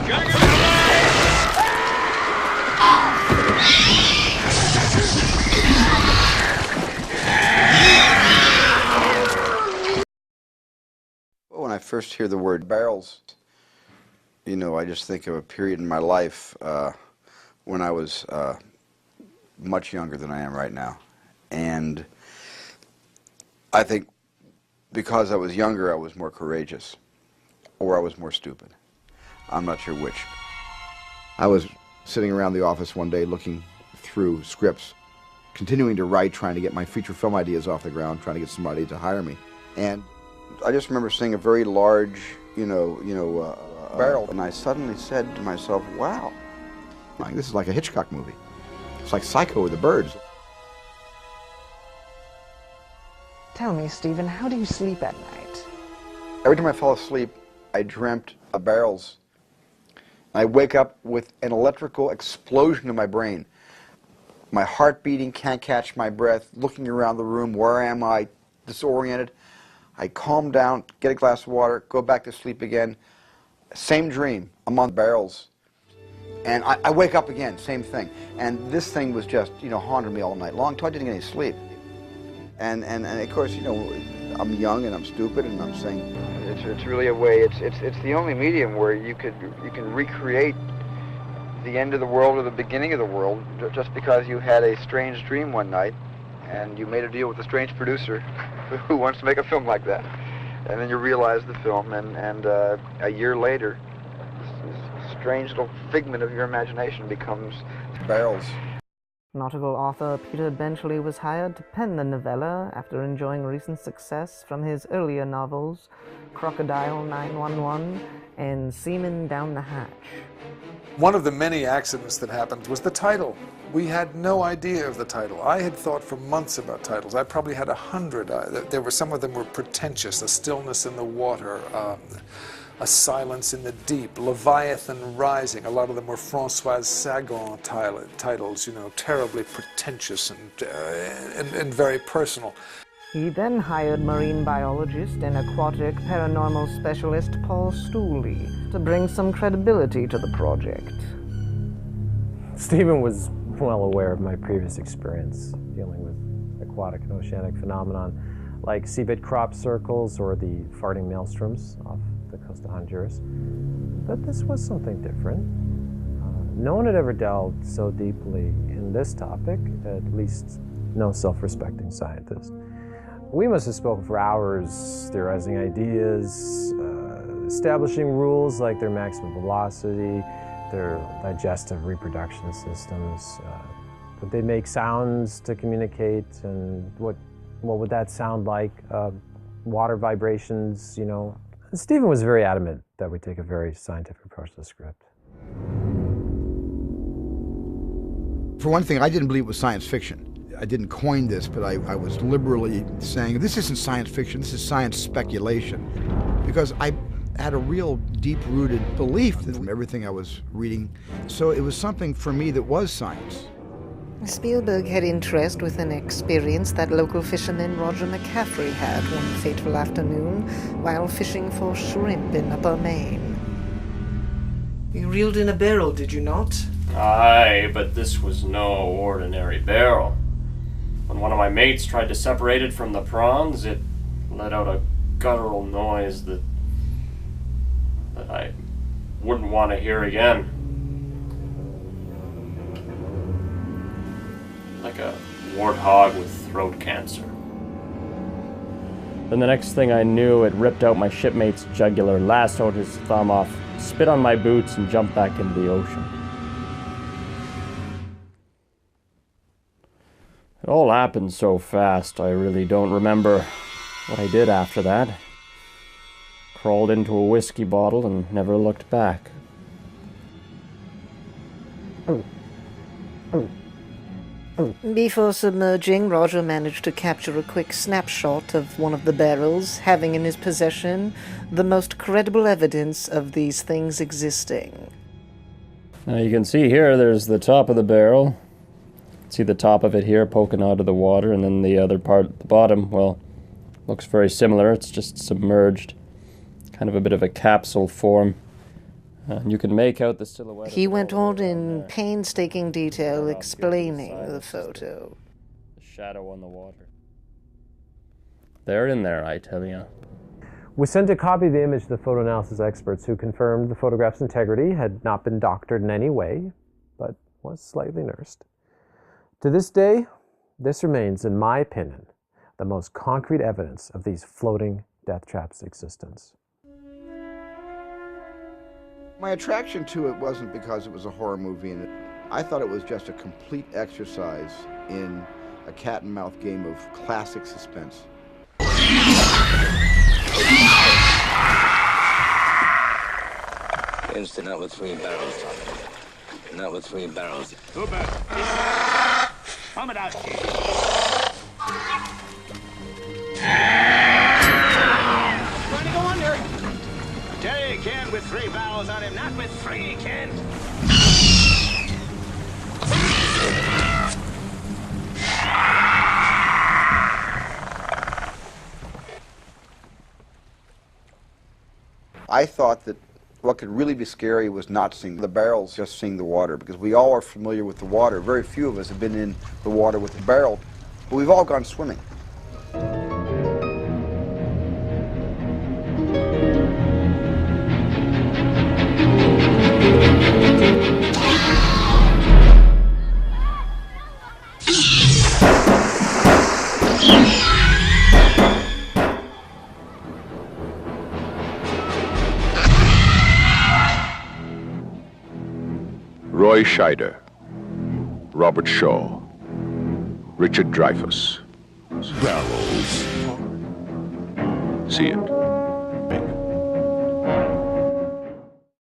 When I first hear the word barrels, you know, I just think of a period in my life when I was much younger than I am right now. And I think because I was younger, I was more courageous, or I was more stupid. I'm not sure which. I was sitting around the office one day looking through scripts, continuing to write, trying to get my feature film ideas off the ground, trying to get somebody to hire me. And I just remember seeing a very large, barrel, and I suddenly said to myself, wow, this is like a Hitchcock movie. It's like Psycho with the birds. Tell me, Steven, how do you sleep at night? Every time I fall asleep, I dreamt of barrels. I wake up with an electrical explosion in my brain. My heart beating, can't catch my breath, looking around the room, where am I, disoriented. I calm down, get a glass of water, go back to sleep again. Same dream, I'm on barrels. And I wake up again, same thing. And this thing was just, haunted me all night long until I didn't get any sleep. And of course, I'm young and I'm stupid, and I'm saying it's really a way. It's the only medium where you can recreate the end of the world or the beginning of the world just because you had a strange dream one night, and you made a deal with a strange producer who wants to make a film like that, and then you realize the film, and a year later, this strange little figment of your imagination becomes barrels. Nautical author Peter Benchley was hired to pen the novella after enjoying recent success from his earlier novels, Crocodile 911 and Seaman Down the Hatch. One of the many accidents that happened was the title. We had no idea of the title. I had thought for months about titles. I probably had 100. Some of them were pretentious: A Stillness in the Water, A Silence in the Deep, Leviathan Rising. A lot of them were Françoise Sagan titles, terribly pretentious and very personal. He then hired marine biologist and aquatic paranormal specialist Paul Stooley to bring some credibility to the project. Steven was well aware of my previous experience dealing with aquatic and oceanic phenomenon like seabed crop circles or the farting maelstroms off the coast of Honduras. But this was something different. No one had ever delved so deeply in this topic, at least no self-respecting scientist. We must have spoken for hours, theorizing ideas, establishing rules like their maximum velocity, their digestive reproduction systems. Would they make sounds to communicate, and what would that sound like? Water vibrations, Steven was very adamant that we take a very scientific approach to the script. For one thing, I didn't believe it was science fiction. I didn't coin this, but I was liberally saying, this isn't science fiction, this is science speculation. Because I had a real deep-rooted belief in everything I was reading. So it was something for me that was science. Spielberg had interest with an experience that local fisherman Roger McCaffrey had one fateful afternoon while fishing for shrimp in Upper Maine. You reeled in a barrel, did you not? Aye, but this was no ordinary barrel. When one of my mates tried to separate it from the prawns, it let out a guttural noise that I wouldn't want to hear again. Like a warthog with throat cancer. Then the next thing I knew, it ripped out my shipmate's jugular, lassoed his thumb off, spit on my boots, and jumped back into the ocean. It all happened so fast, I really don't remember what I did after that. Crawled into a whiskey bottle and never looked back. Before submerging, Roger managed to capture a quick snapshot of one of the barrels, having in his possession the most credible evidence of these things existing. Now you can see here, there's the top of the barrel. See the top of it here poking out of the water, and then the other part at the bottom, well, looks very similar. It's just submerged. Kind of a bit of a capsule form. And you can make out the silhouette. He of it went all on the way around in there. painstaking detail Right off explaining here to the side, it's just photo. The shadow on the water. They're in there, I tell you. We sent a copy of the image to the photo analysis experts who confirmed the photograph's integrity had not been doctored in any way, but was slightly nursed. To this day, this remains, in my opinion, the most concrete evidence of these floating death traps' existence. My attraction to it wasn't because it was a horror movie, and I thought it was just a complete exercise in a cat and mouse game of classic suspense. Instant, not with 3 barrels, Tommy. Not with 3 barrels. Hooper! Palm it out. Trying to go under. Tell you can with 3 barrels on him, not with 3 you can. I thought that what could really be scary was not seeing the barrels, just seeing the water, because we all are familiar with the water. Very few of us have been in the water with the barrel, but we've all gone swimming. Roy Scheider, Robert Shaw, Richard Dreyfuss. Barrels. See it.